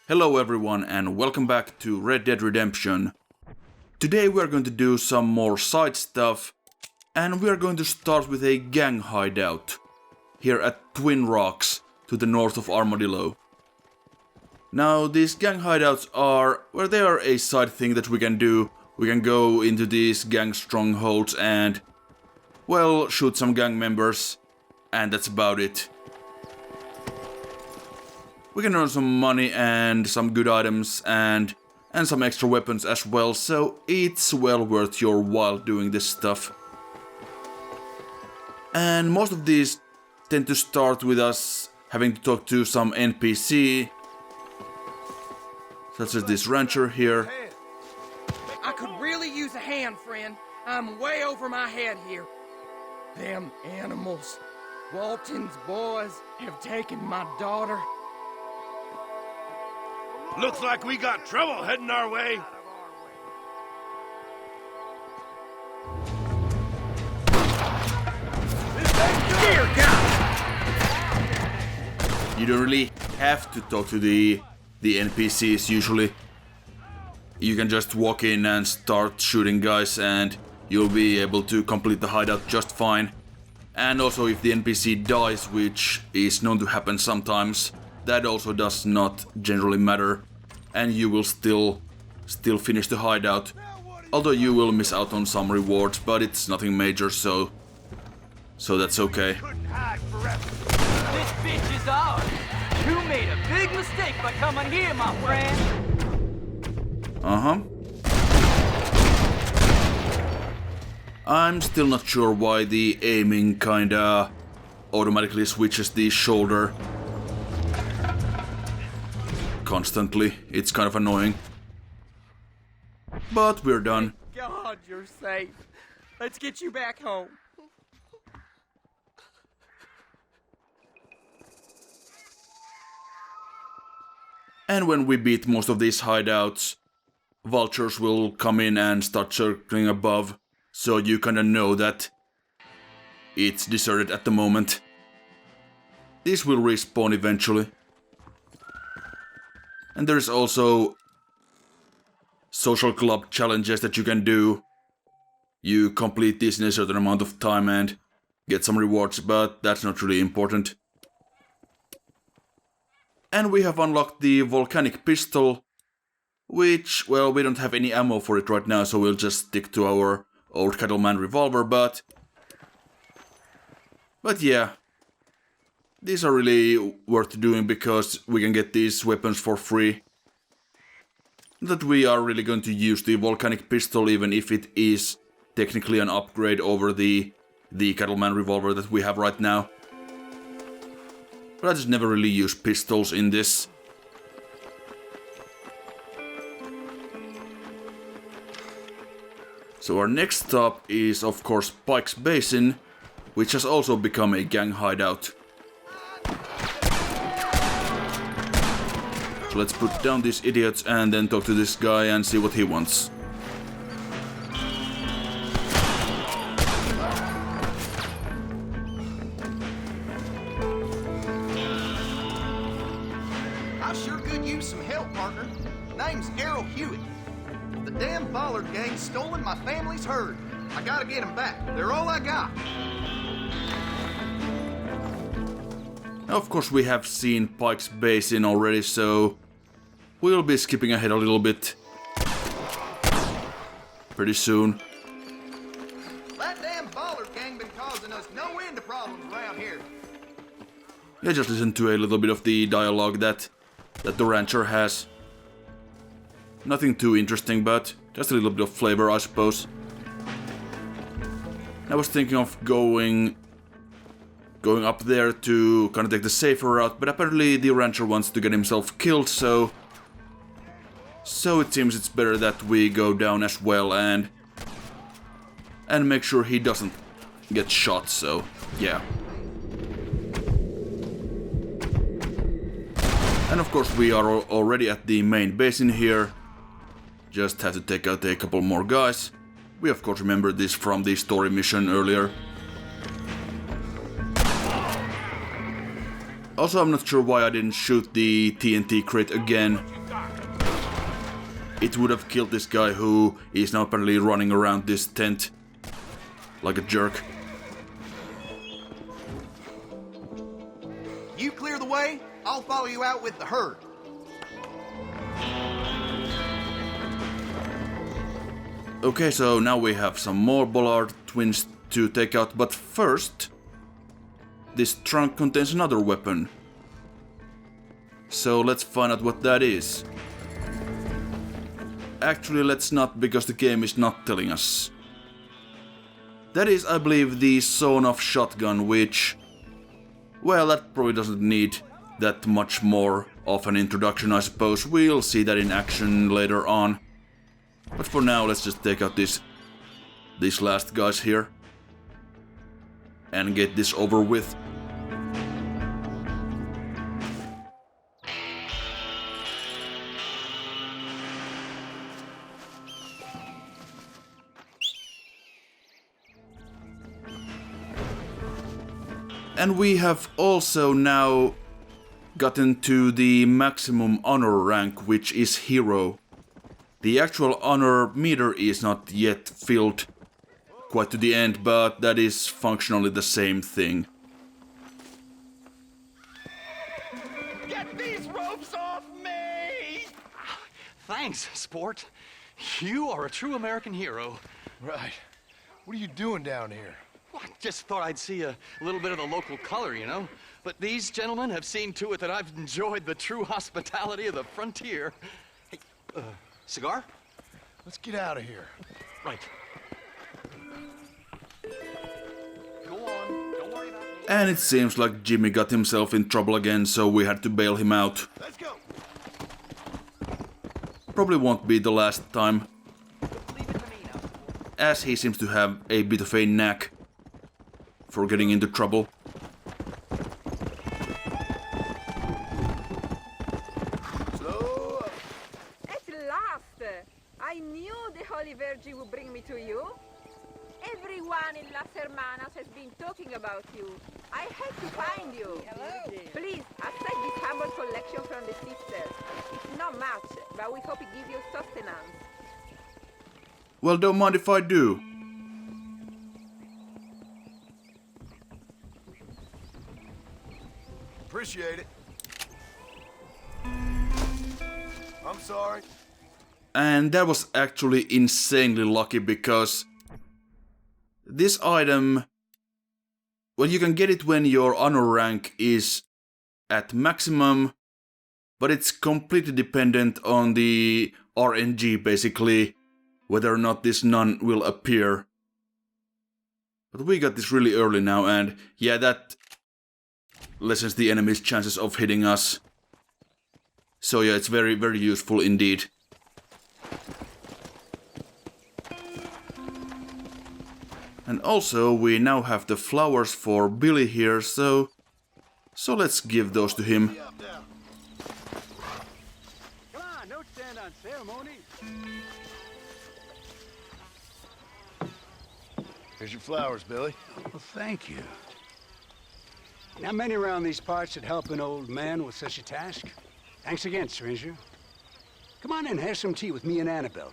Hello everyone and welcome back to Red Dead Redemption. Today we are going to do some more side stuff and we are going to start with a gang hideout here at Twin Rocks to the north of Armadillo. Now these gang hideouts are, well, they are a side thing that we can do. We can go into these gang strongholds and, well, shoot some gang members, and that's about it. We can earn some money and some good items and some extra weapons as well, so it's well worth your while doing this stuff. And most of these tend to start with us having to talk to some NPC, such as this rancher here. I could really use a hand, friend. I'm way over my head here. Them animals. Walton's boys have taken my daughter. Looks like we got trouble heading our way. Dear God! You don't really have to talk to the NPCs usually. You can just walk in and start shooting guys and you'll be able to complete the hideout just fine. And also if the NPC dies, which is known to happen sometimes, that also does not generally matter, and you will still finish the hideout. Although you will miss out on some rewards, but it's nothing major, so that's okay. This bitch is ours. You made a big mistake by coming here, my friend. I'm still not sure why the aiming kinda automatically switches the shoulder constantly. It's kind of annoying. But we're done. God, you're safe. Let's get you back home. And when we beat most of these hideouts, vultures will come in and start circling above, so you kinda know that it's deserted at the moment. These will respawn eventually. And there's also social club challenges that you can do. You complete this in a certain amount of time and get some rewards, but that's not really important. And we have unlocked the volcanic pistol, which, well, we don't have any ammo for it right now, so we'll just stick to our old cattleman revolver, but yeah. These are really worth doing because we can get these weapons for free. That we are really going to use the volcanic pistol even if it is technically an upgrade over the cattleman revolver that we have right now. But I just never really use pistols in this. So our next stop is of course Pike's Basin, which has also become a gang hideout. So let's put down these idiots and then talk to this guy and see what he wants. I sure could use some help, partner. Name's Errol Hewitt. The damn Bollard gang's stolen my family's herd. I gotta get them back. They're all I got. Of course we have seen Pike's Basin already, so we'll be skipping ahead a little bit pretty soon. That damn Bollard gang been causing us no end of problems around here. Yeah, just listen to a little bit of the dialogue that the rancher has. Nothing too interesting, but just a little bit of flavor, I suppose. I was thinking of going up there to kind of take the safer route, but apparently the rancher wants to get himself killed, so it seems it's better that we go down as well and make sure he doesn't get shot, so yeah. And of course we are already at the main basin here. Just have to take out a couple more guys. We of course remember this from the story mission earlier. Also, I'm not sure why I didn't shoot the TNT crate again. it would have killed this guy who is now apparently running around this tent like a jerk. You clear the way, I'll follow you out with the herd. Okay, so now we have some more bollard twins to take out, but first, this trunk contains another weapon. So let's find out what that is. Actually, let's not, because the game is not telling us. That is, I believe, the sawn-off shotgun, which... well, that probably doesn't need that much more of an introduction, I suppose. We'll see that in action later on. But for now, let's just take out these last guys here. And get this over with. And we have also now gotten to the maximum honor rank, which is hero. The actual honor meter is not yet filled quite to the end, but that is functionally the same thing. Get these ropes off me! Thanks, sport. You are a true American hero. Right. What are you doing down here? Well, I just thought I'd see a little bit of the local color, you know? But these gentlemen have seen to it that I've enjoyed the true hospitality of the frontier. Hey, cigar? Let's get out of here. Right. Go on, don't worry about me. And it seems like Jimmy got himself in trouble again, so we had to bail him out. Let's go. Probably won't be the last time, Leave it to me now. as he seems to have a bit of a knack for getting into trouble. Slow up. At last! I knew the Holy Virgin would bring me to you. Everyone in Las Hermanas has been talking about you. I had to find you. Hello. Please, accept this humble collection from the sisters. It's not much, but we hope it gives you sustenance. Well, don't mind if I do. Appreciate it. I'm sorry. And that was actually insanely lucky, because this item, well, you can get it when your honor rank is at maximum, but it's completely dependent on the RNG, basically, whether or not this nun will appear. But we got this really early now, and yeah, that lessens the enemy's chances of hitting us. So yeah, it's very, very useful indeed. And also, we now have the flowers for Billy here, so let's give those to him. Come on, don't stand on ceremony. Here's your flowers, Billy. Well, thank you. Not many around these parts that help an old man with such a task. Thanks again, stranger. Come on in, have some tea with me and Annabelle.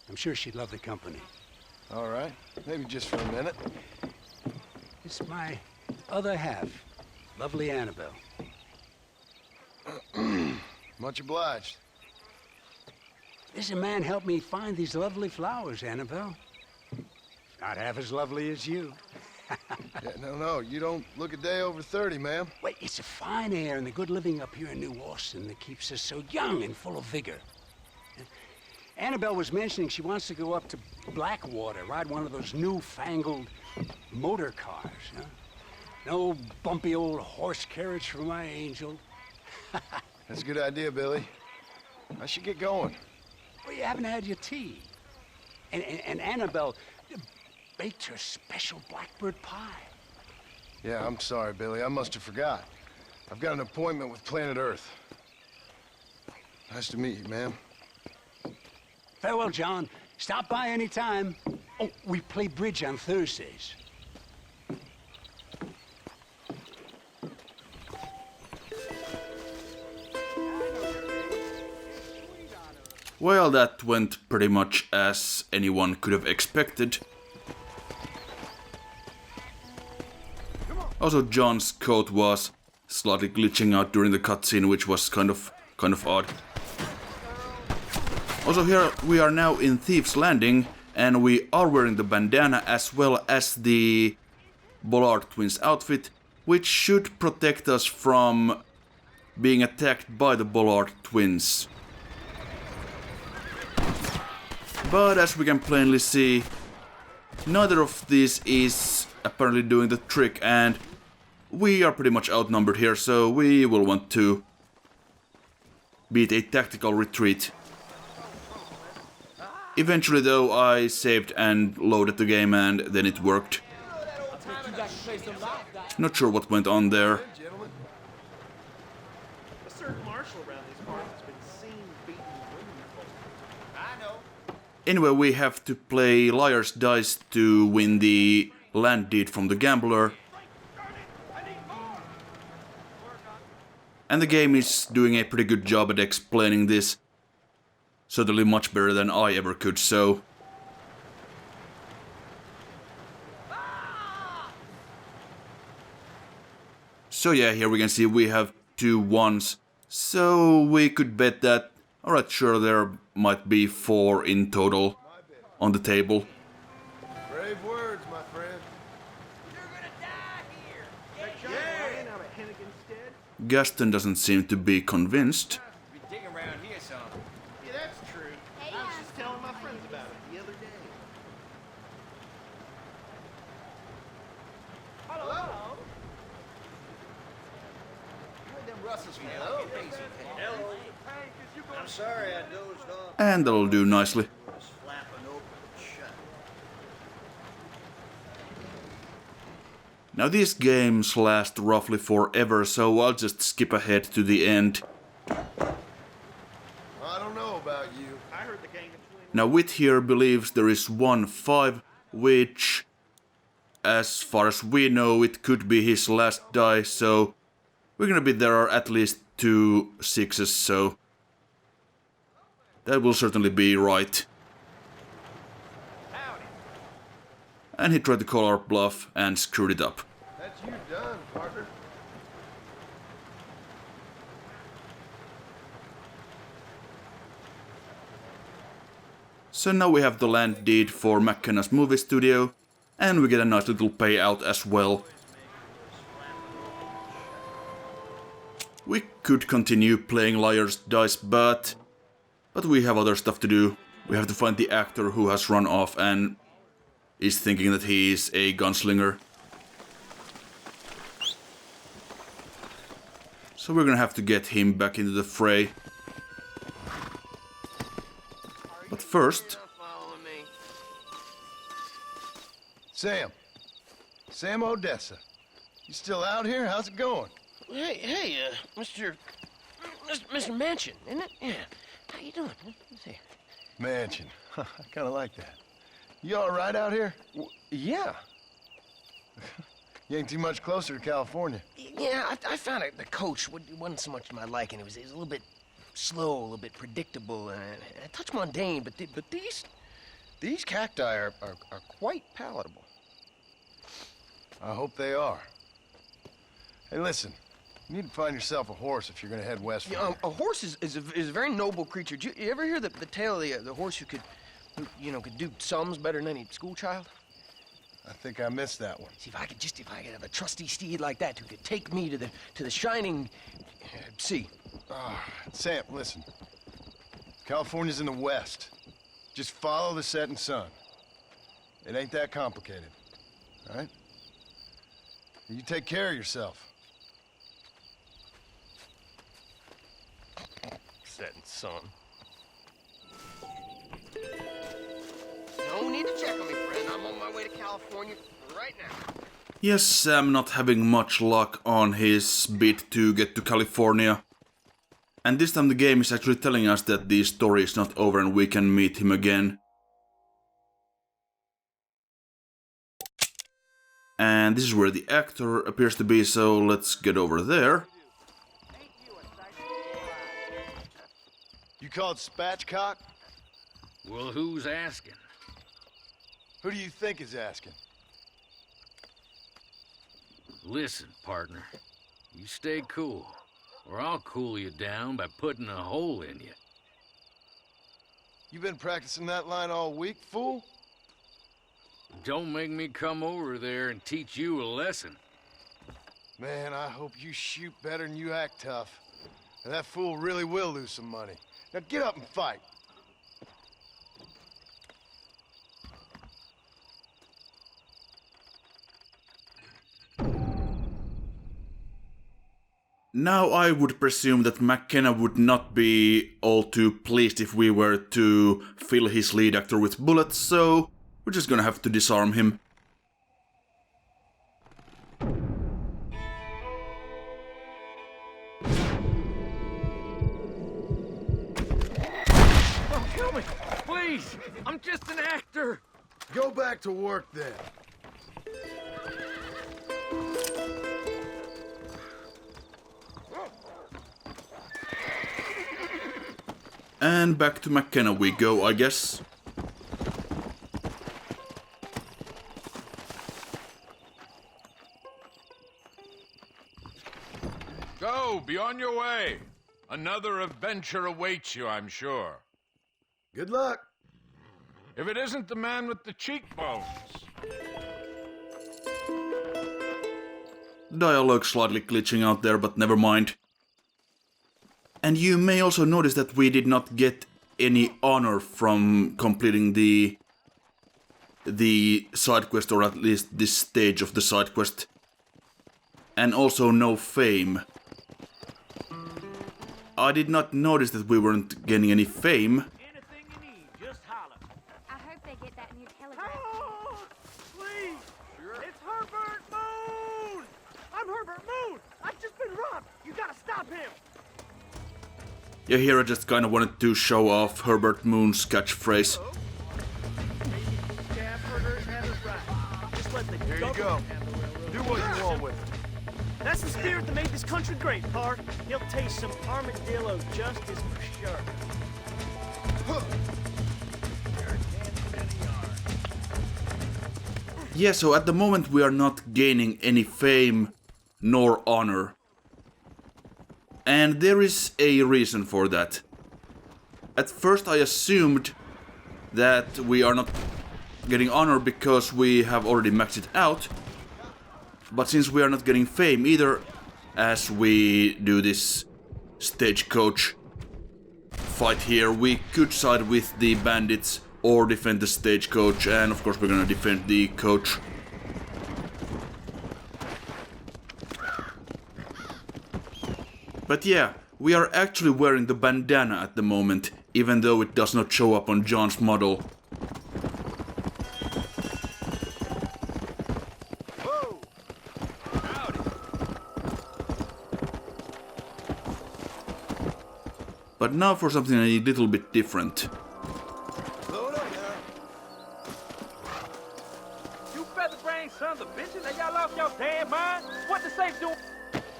I'm sure she'd love the company. All right. Maybe just for a minute. It's my other half, lovely Annabelle. Much obliged. This man helped me find these lovely flowers, Annabelle. Not half as lovely as you. Yeah, no, you don't look a day over 30, ma'am. Wait, it's the fine air and the good living up here in New Austin that keeps us so young and full of vigor. Annabelle was mentioning she wants to go up to Blackwater, ride one of those newfangled motor cars, huh? No bumpy old horse carriage for my angel. That's a good idea, Billy. I should get going. Well, you haven't had your tea. And Annabelle baked her special blackbird pie. Yeah, I'm sorry, Billy. I must have forgot. I've got an appointment with Planet Earth. Nice to meet you, ma'am. Farewell, John. Stop by any time. Oh, we play bridge on Thursdays. Well, that went pretty much as anyone could have expected. Also, John's coat was slightly glitching out during the cutscene, which was kind of odd. Also, here we are now in Thieves Landing, and we are wearing the bandana as well as the Bollard Twins outfit, which should protect us from being attacked by the Bollard Twins. But as we can plainly see, neither of these is apparently doing the trick, and we are pretty much outnumbered here, so we will want to beat a tactical retreat. Eventually though, I saved and loaded the game, and then it worked. Not sure what went on there. Anyway, we have to play Liar's Dice to win the land deed from the gambler. And the game is doing a pretty good job at explaining this. Certainly much better than I ever could, so... So yeah, here we can see we have 2 1s. So we could bet that... Alright, sure, there might be 4 in total on the table. Brave words, my friend. You're gonna die here. Gaston doesn't seem to be convinced. Be digging around here some. Yeah, that's true. I was just telling my friends about it the other day. Hello. You and them Russells from hell get crazy. Hello. I'm sorry I dozed off. And that'll do nicely. Was flapping open shut. Now these games last roughly forever, so I'll just skip ahead to the end. I don't know about you. I heard the gang of twins. Now Wit here believes there is 1 5, which, as far as we know, it could be his last die, so we're gonna be there are at least 2 6s, so that will certainly be right. And he tried to call our bluff and screwed it up. That's you done, partner. So now we have the land deed for McKenna's movie studio, and we get a nice little payout as well. We could continue playing Liar's Dice, but we have other stuff to do. We have to find the actor who has run off and is thinking that he is a gunslinger. So we're gonna have to get him back into the fray. But first... Sam Odessa. You still out here? How's it going? Hey, Mr. Mansion, isn't it? Yeah. How you doing? Let's see. Mansion. I kind of like that. You all right out here? Yeah. You ain't too much closer to California. Yeah, I found it. The coach wasn't so much to my liking. It was a little bit slow, a little bit predictable, and a touch mundane. But these cacti are quite palatable. I hope they are. Hey, listen. You need to find yourself a horse if you're gonna head west from Yeah, here. a horse is a very noble creature. Did you ever hear the tale of the horse who could do sums better than any schoolchild? I think I missed that one. See, if I could have a trusty steed like that who could take me to the shining sea. Sam, listen. California's in the west. Just follow the setting sun. It ain't that complicated. All right? You take care of yourself. Setting sun. No need to check on me, friend. I'm on my way to California right now. Yes, Sam not having much luck on his bid to get to California. And this time the game is actually telling us that the story is not over and we can meet him again. And this is where the actor appears to be, so let's get over there. You called spatchcock? Well, who's asking? Who do you think is asking? Listen, partner. You stay cool, or I'll cool you down by putting a hole in you. You been practicing that line all week, fool? Don't make me come over there and teach you a lesson. Man, I hope you shoot better than you act tough. And that fool really will lose some money. Now get up and fight. Now I would presume that McKenna would not be all too pleased if we were to fill his lead actor with bullets, so we're just gonna have to disarm him. Don't kill me, please. I'm just an actor. Go back to work then. And back to McKenna we go, I guess. Go, be on your way. Another adventure awaits you, I'm sure. Good luck. If it isn't the man with the cheekbones. Dialogue slightly glitching out there, but never mind. And you may also notice that we did not get any honor from completing the side quest, or at least this stage of the side quest. And also no fame. I did not notice that we weren't getting any fame. Anything you need, just holler. I hope they get that new telegram. Oh, please. It's Herbert Moon. I'm Herbert Moon. I've just been robbed. You gotta stop him. Yeah, here I just kinda wanted to show off Herbert Moon's catchphrase. Here you go. Do what you want with it. That's the spirit that made this country great, Park. He'll taste some armadillo justice for sure. Yeah, so at the moment we are not gaining any fame nor honor. And there is a reason for that. At first I assumed that we are not getting honor because we have already maxed it out. But since we are not getting fame either, as we do this stagecoach fight here, we could side with the bandits or defend the stagecoach, and of course we're gonna defend the coach. But yeah, we are actually wearing the bandana at the moment, even though it does not show up on John's model. But now for something a little bit different. You feather-brained sons of bitches, and y'all lost your damn mind? What the safe doing?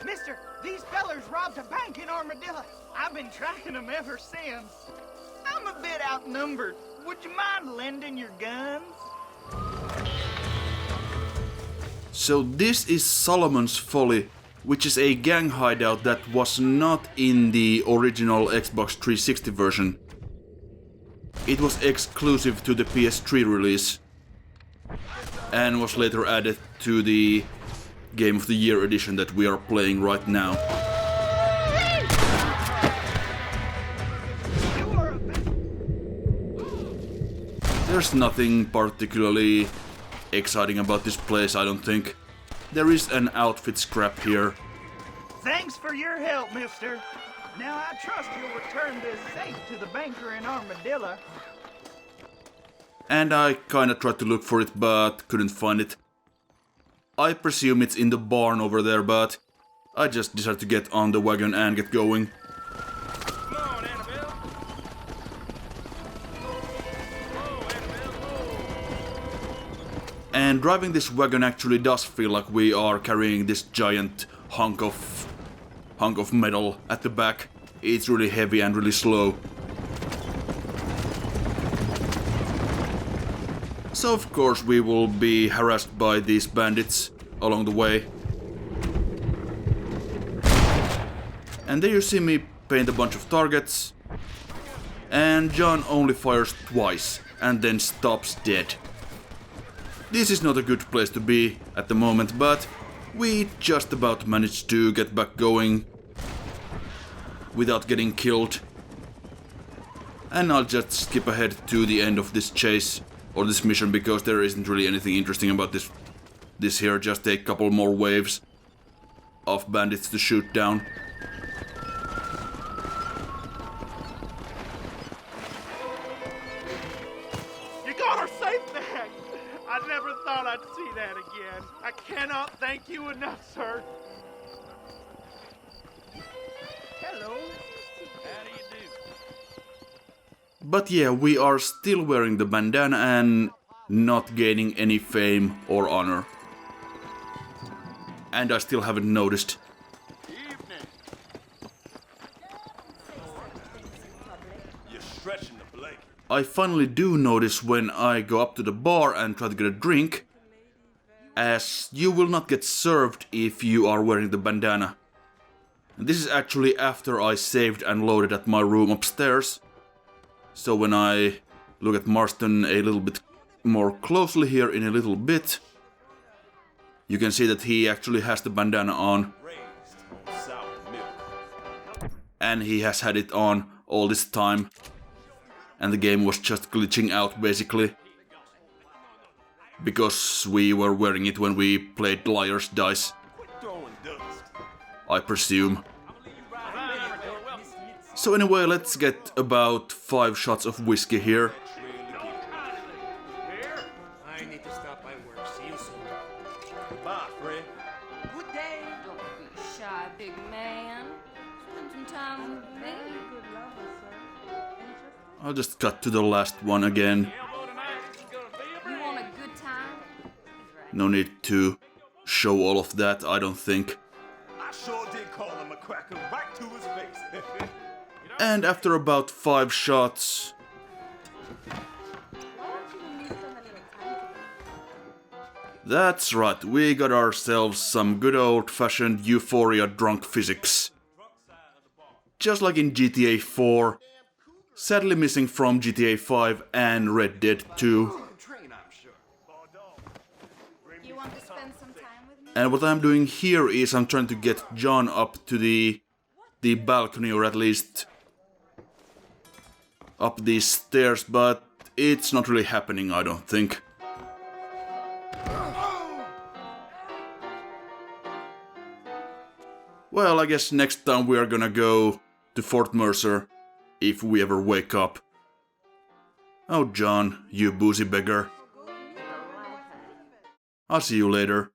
Mister, these fellers robbed a bank in Armadillo. I've been tracking them ever since. I'm a bit outnumbered. Would you mind lending your guns? So this is Solomon's Folly, which is a gang hideout that was not in the original Xbox 360 version. It was exclusive to the PS3 release and was later added to the Game of the Year edition that we are playing right now. There's nothing particularly exciting about this place, I don't think. There is an outfit scrap here. Thanks for your help, mister. Now I trust you'll return this safe to the banker in Armadillo. And I kinda tried to look for it, but couldn't find it. I presume it's in the barn over there, but I just decided to get on the wagon and get going. Come on, Annabelle. Whoa, Annabelle, whoa. And driving this wagon actually does feel like we are carrying this giant hunk of metal at the back. It's really heavy and really slow. So of course we will be harassed by these bandits along the way. And there you see me paint a bunch of targets. And John only fires twice and then stops dead. This is not a good place to be at the moment, but we just about managed to get back going without getting killed. And I'll just skip ahead to the end of this chase or this mission because there isn't really anything interesting about this here, just a couple more waves of bandits to shoot down. You got her safe back! I never thought I'd see that again. I cannot thank you enough, sir. Hello. How do you do? But yeah, we are still wearing the bandana and not gaining any fame or honor. And I still haven't noticed. You're stretching the blanket. I finally do notice when I go up to the bar and try to get a drink, as you will not get served if you are wearing the bandana. And this is actually after I saved and loaded at my room upstairs. So when I look at Marston a little bit more closely here in a little bit, you can see that he actually has the bandana on. And he has had it on all this time. And the game was just glitching out basically. Because we were wearing it when we played Liar's Dice. I presume. So anyway, let's get about 5 shots of whiskey here. I need to stop by work. See you soon. Bye, friend. Good day. Don't be shy, big man. Spend some time with me. I'll just cut to the last one again. You want a good time? No need to show all of that, I don't think. I sure did call him a cracker right to his face. And after about 5 shots... That's right, we got ourselves some good old-fashioned Euphoria drunk physics. Just like in GTA 4, sadly missing from GTA 5 and Red Dead 2. You want to spend some time with me? And what I'm doing here is I'm trying to get John up to the balcony, or at least up these stairs, but it's not really happening, I don't think. Well, I guess next time we are gonna go to Fort Mercer, if we ever wake up. Oh, John, you boozy beggar. I'll see you later.